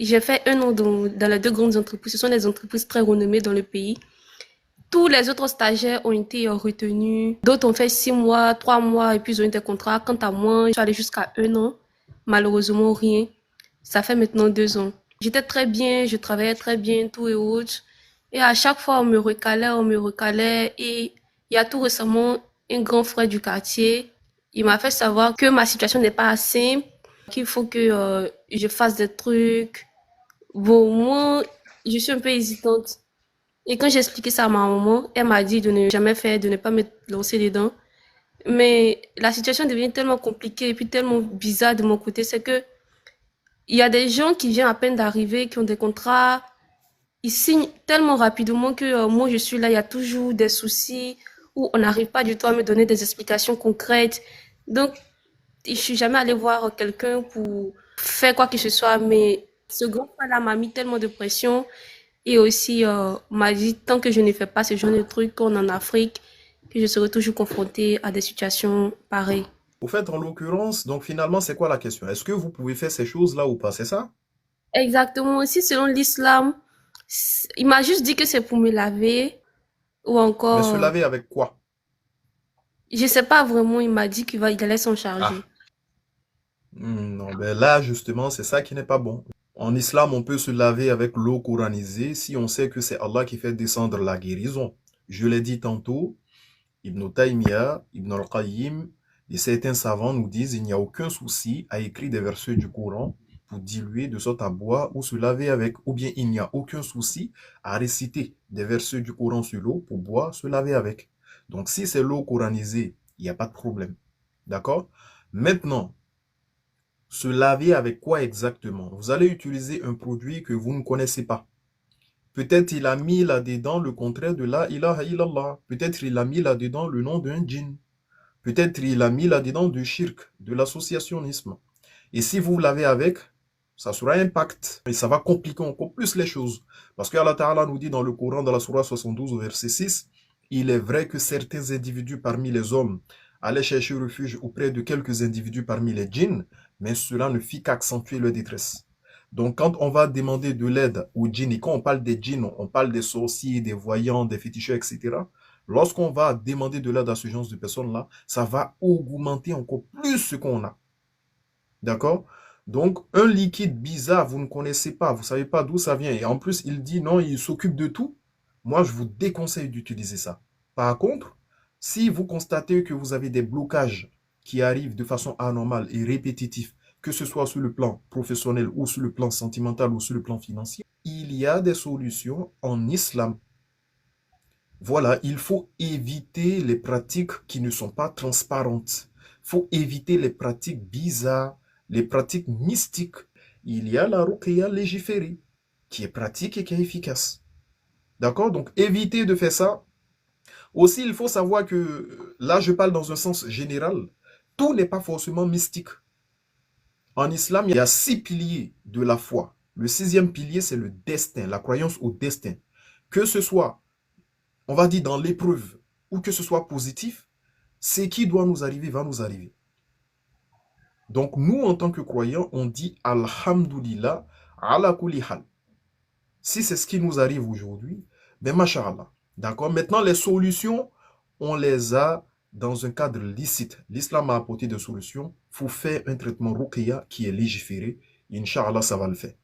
J'ai fait un an dans les deux grandes entreprises. Ce sont des entreprises très renommées dans le pays. Tous les autres stagiaires ont été retenus. D'autres ont fait 6 mois, 3 mois et puis ils ont eu des contrats. Quant à moi, je suis allée jusqu'à un an. Malheureusement, rien. Ça fait maintenant 2 ans. J'étais très bien, je travaillais très bien, tout et autres. Et à chaque fois, on me recalait. Et il y a tout récemment un grand frère du quartier. Il m'a fait savoir que ma situation n'est pas simple, qu'il faut que je fasse des trucs. Bon, moi, je suis un peu hésitante. Et quand j'ai expliqué ça à ma maman, elle m'a dit de ne jamais faire, de ne pas me lancer dedans. Mais la situation devient tellement compliquée et puis tellement bizarre de mon côté, c'est que il y a des gens qui viennent à peine d'arriver, qui ont des contrats, ils signent tellement rapidement que moi je suis là, il y a toujours des soucis où on n'arrive pas du tout à me donner des explications concrètes. Donc, je suis jamais allée voir quelqu'un pour faire quoi que ce soit, mais ce grand frère-là m'a mis tellement de pression et aussi m'a dit tant que je ne fais pas ce genre de trucs qu'on en Afrique, que je serai toujours confrontée à des situations pareilles. Au fait, en l'occurrence, donc finalement, c'est quoi la question? Est-ce que vous pouvez faire ces choses-là ou pas? C'est ça? Exactement. Aussi, selon l'islam, il m'a juste dit que c'est pour me laver ou Mais se encore, laver avec quoi? je sais pas vraiment, il m'a dit il allait s'en charger. Ah, non, ben là, justement, c'est ça qui n'est pas bon. En islam, on peut se laver avec l'eau coranisée si on sait que c'est Allah qui fait descendre la guérison. Je l'ai dit tantôt, Ibn Taymiyyah, Ibn al-Qayyim et certains savants nous disent il n'y a aucun souci à écrire des versets du Coran pour diluer de sorte à boire ou se laver avec, ou bien il n'y a aucun souci à réciter des versets du Coran sur l'eau pour boire, se laver avec. Donc si c'est l'eau coranisée, il n'y a pas de problème. D'accord? Maintenant, se laver avec quoi exactement? Vous allez utiliser un produit que vous ne connaissez pas. Peut-être il a mis là-dedans le contraire de la ilaha illallah. Peut-être il a mis là-dedans le nom d'un djinn. Peut-être il a mis là-dedans du shirk, de l'associationnisme. Et si vous l'avez avec, ça sera un pacte. Et ça va compliquer encore plus les choses. Parce que Allah Ta'ala nous dit dans le Coran, dans la Surah 72, au verset 6, il est vrai que certains individus parmi les hommes allaient chercher refuge auprès de quelques individus parmi les djinns, mais cela ne fit qu'accentuer leur détresse. Donc quand on va demander de l'aide aux djinns, et quand on parle des djinns, on parle des sorciers, des voyants, des féticheurs, etc. Lorsqu'on va demander de l'aide à ce genre de personnes-là, ça va augmenter encore plus ce qu'on a. D'accord? Donc, un liquide bizarre, vous ne connaissez pas, vous ne savez pas d'où ça vient. Et en plus, il dit non, il s'occupe de tout. Moi, je vous déconseille d'utiliser ça. Par contre, si vous constatez que vous avez des blocages qui arrivent de façon anormale et répétitive, que ce soit sur le plan professionnel ou sur le plan sentimental ou sur le plan financier, il y a des solutions en islam. Voilà, il faut éviter les pratiques qui ne sont pas transparentes. Il faut éviter les pratiques bizarres, les pratiques mystiques. Il y a la ruqya légiférée, qui est pratique et qui est efficace. D'accord? Donc, évitez de faire ça. Aussi, il faut savoir que, là, je parle dans un sens général, tout n'est pas forcément mystique. En islam, il y a 6 piliers de la foi. Le sixième pilier, c'est le destin, la croyance au destin. Que ce soit, on va dire, dans l'épreuve, ou que ce soit positif, ce qui doit nous arriver va nous arriver. Donc nous, en tant que croyants, on dit Alhamdulillah ala kulli hal. Si c'est ce qui nous arrive aujourd'hui, ben Masha'Allah. D'accord? Maintenant, les solutions, on les a dans un cadre licite. L'islam a apporté des solutions. Il faut faire un traitement ruqya qui est légiféré. Inch'Allah, ça va le faire.